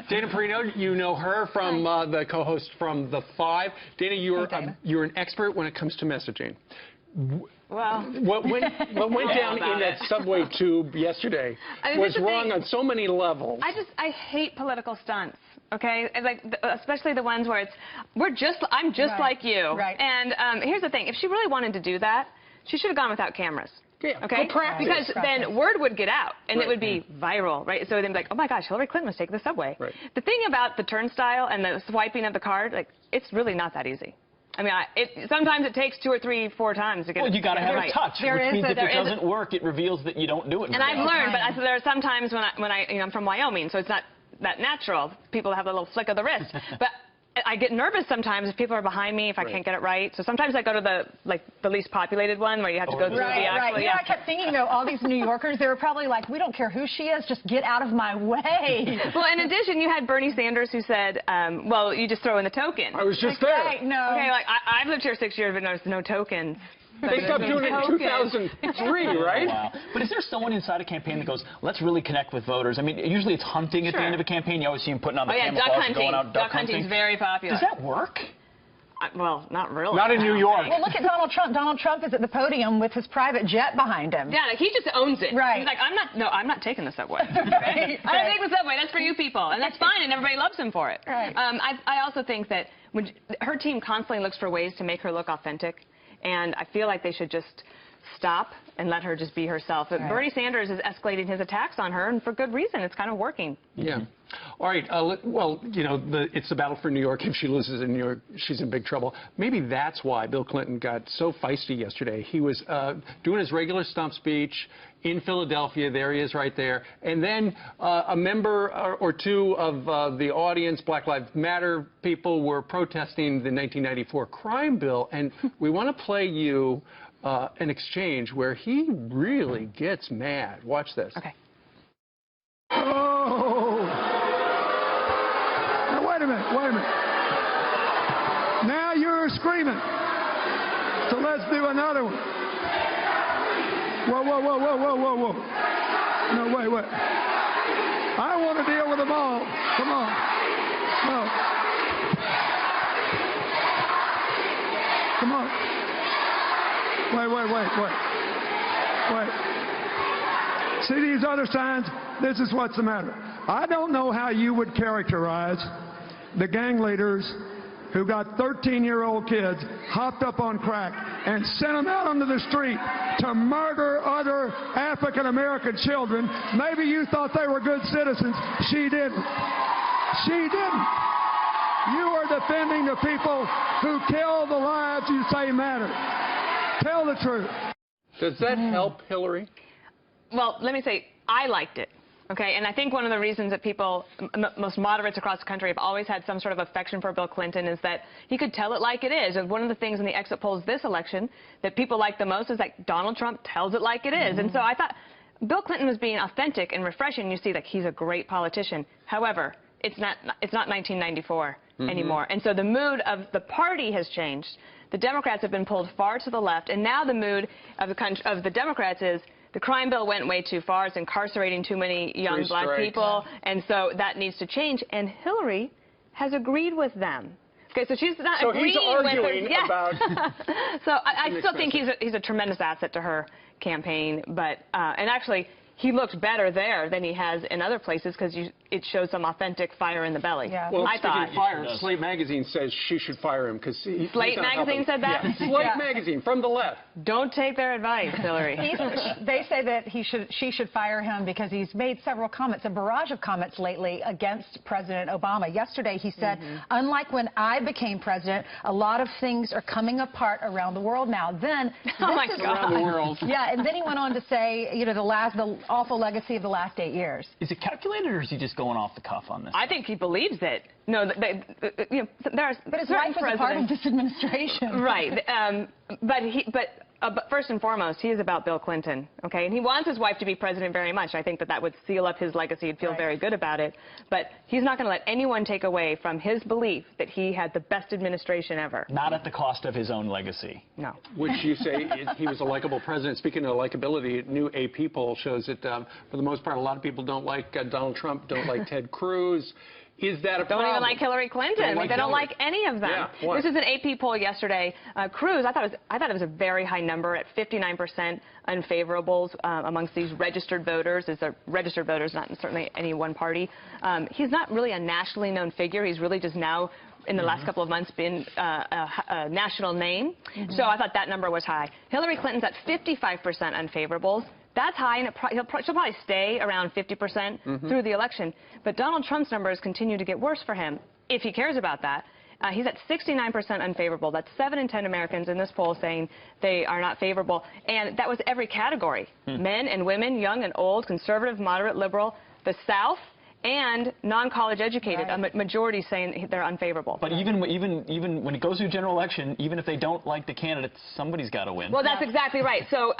Dana Perino, you know her from the co-host from The Five. Dana, you're an expert when it comes to messaging. Well, what went down in that subway tube yesterday was wrong on so many levels. I hate political stunts. Okay, like especially the ones where I'm just like you. Right. And here's the thing: if she really wanted to do that, she should have gone without cameras. Yeah, okay, because then word would get out and it would be viral, right? So they'd be like, oh my gosh, Hillary Clinton was taking the subway. Right. The thing about the turnstile and the swiping of the card, like, it's really not that easy. I mean, sometimes it takes 2 or 3, 4 times to get it. Well, you got to have right. a touch, which means if it doesn't work, it reveals that you don't do it. And I've learned, but there are some times when I'm from Wyoming, so it's not that natural. People have a little flick of the wrist, but I get nervous sometimes if people are behind me, if I can't get it right. So sometimes I go to the least populated one where you have to go through the actual... Right. I kept thinking, though, all these New Yorkers, they were probably like, we don't care who she is, just get out of my way. Well, in addition, you had Bernie Sanders who said, well, you just throw in the token. I was just there. No. Okay, like, I've lived here 6 years, but there's no tokens. They stopped doing it in 2003, right? Wow. But is there someone inside a campaign that goes, let's really connect with voters? I mean, usually it's hunting at the end of a campaign. You always see them putting on the camouflage, going out duck hunting. Duck hunting is very popular. Does that work? Well, not really. Not in New York. Well, look at Donald Trump. Donald Trump is at the podium with his private jet behind him. Yeah, like he just owns it. Right. He's like, I'm not taking the subway. Right. I'm not taking the subway. That's for you people. And that's fine, and everybody loves him for it. Right. I also think that her team constantly looks for ways to make her look authentic. And I feel like they should just stop and let her just be herself. But Bernie Sanders is escalating his attacks on her, and for good reason. It's kind of working. Yeah. All right. Well, you know, it's the battle for New York. If she loses in New York, she's in big trouble. Maybe that's why Bill Clinton got so feisty yesterday. He was doing his regular stump speech in Philadelphia. There he is right there. And then a member or two of the audience, Black Lives Matter people, were protesting the 1994 crime bill. And we want to play you an exchange where he really gets mad. Watch this. Okay. Oh! Now, wait a minute. Now you're screaming. So let's do another one. Whoa. No, wait. I want to deal with them all. Come on. No. Come on. Wait. See these other signs? This is what's the matter. I don't know how you would characterize the gang leaders who got 13-year-old kids hopped up on crack and sent them out onto the street to murder other African-American children. Maybe you thought they were good citizens. She didn't. You are defending the people who kill the lives you say matter. Tell the truth. Does that help Hillary? Well, let me say, I liked it. Okay, and I think one of the reasons that people, most moderates across the country, have always had some sort of affection for Bill Clinton is that he could tell it like it is. And one of the things in the exit polls this election that people like the most is that Donald Trump tells it like it is. And so I thought Bill Clinton was being authentic and refreshing. You see, like, he's a great politician. However, it's not 1994 anymore. And so the mood of the party has changed. The Democrats have been pulled far to the left, and now the mood of the Democrats is the crime bill went way too far. It's incarcerating too many young black people, and so that needs to change. And Hillary has agreed with them. Okay, so she's not agreeing arguing with about. So I still think he's a tremendous asset to her campaign, but and actually he looks better there than he has in other places because it shows some authentic fire in the belly. Yeah. Well, I speaking thought. of fire, Slate magazine says she should fire him because Slate magazine said that? Yeah. Slate magazine from the left. Don't take their advice, Hillary. They say that she should fire him because he's made several comments, a barrage of comments lately against President Obama. Yesterday he said, unlike when I became president, a lot of things are coming apart around the world now. Then around the world. Yeah, and then he went on to say, you know, the awful legacy of the last 8 years. Is it calculated, or is he just going off the cuff on this? I think he believes it. No, you know, there are but his wife was a part of this administration. Right, but but first and foremost, he is about Bill Clinton, okay? And he wants his wife to be president very much. I think that that would seal up his legacy. He'd feel very good about it. But he's not going to let anyone take away from his belief that he had the best administration ever. Not at the cost of his own legacy. No. Would you say he was a likable president? Speaking of likability, new AP poll shows that, for the most part, a lot of people don't like Donald Trump, don't like Ted Cruz. Is that a problem? Don't even like Hillary Clinton. They don't like any of them. Yeah, this is an AP poll yesterday. Cruz, I thought it was a very high number at 59% unfavorables amongst these registered voters. These are registered voters, not certainly any one party. He's not really a nationally known figure. He's really just now, in the last couple of months, been a national name. So I thought that number was high. Hillary Clinton's at 55% unfavorables. That's high, and she'll probably stay around 50% through the election. But Donald Trump's numbers continue to get worse for him, if he cares about that. He's at 69% unfavorable. That's 7 in 10 Americans in this poll saying they are not favorable. And that was every category. Men and women, young and old, conservative, moderate, liberal, the South, and non-college educated, a majority saying they're unfavorable. But even when it goes to a general election, even if they don't like the candidates, somebody's got to win. Well, that's exactly right. So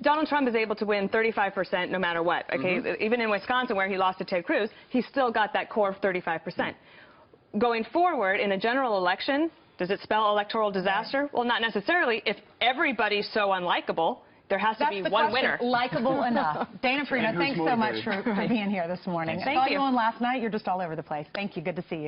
Donald Trump is able to win 35% no matter what. Okay, even in Wisconsin where he lost to Ted Cruz, he's still got that core of 35%. Going forward in a general election, does it spell electoral disaster? Well, not necessarily. If everybody's so unlikable, there has to be one winner. Likable enough. Dana Farina, thanks so much for being here this morning. Thank you. I saw you on last night. You're just all over the place. Thank you. Good to see you.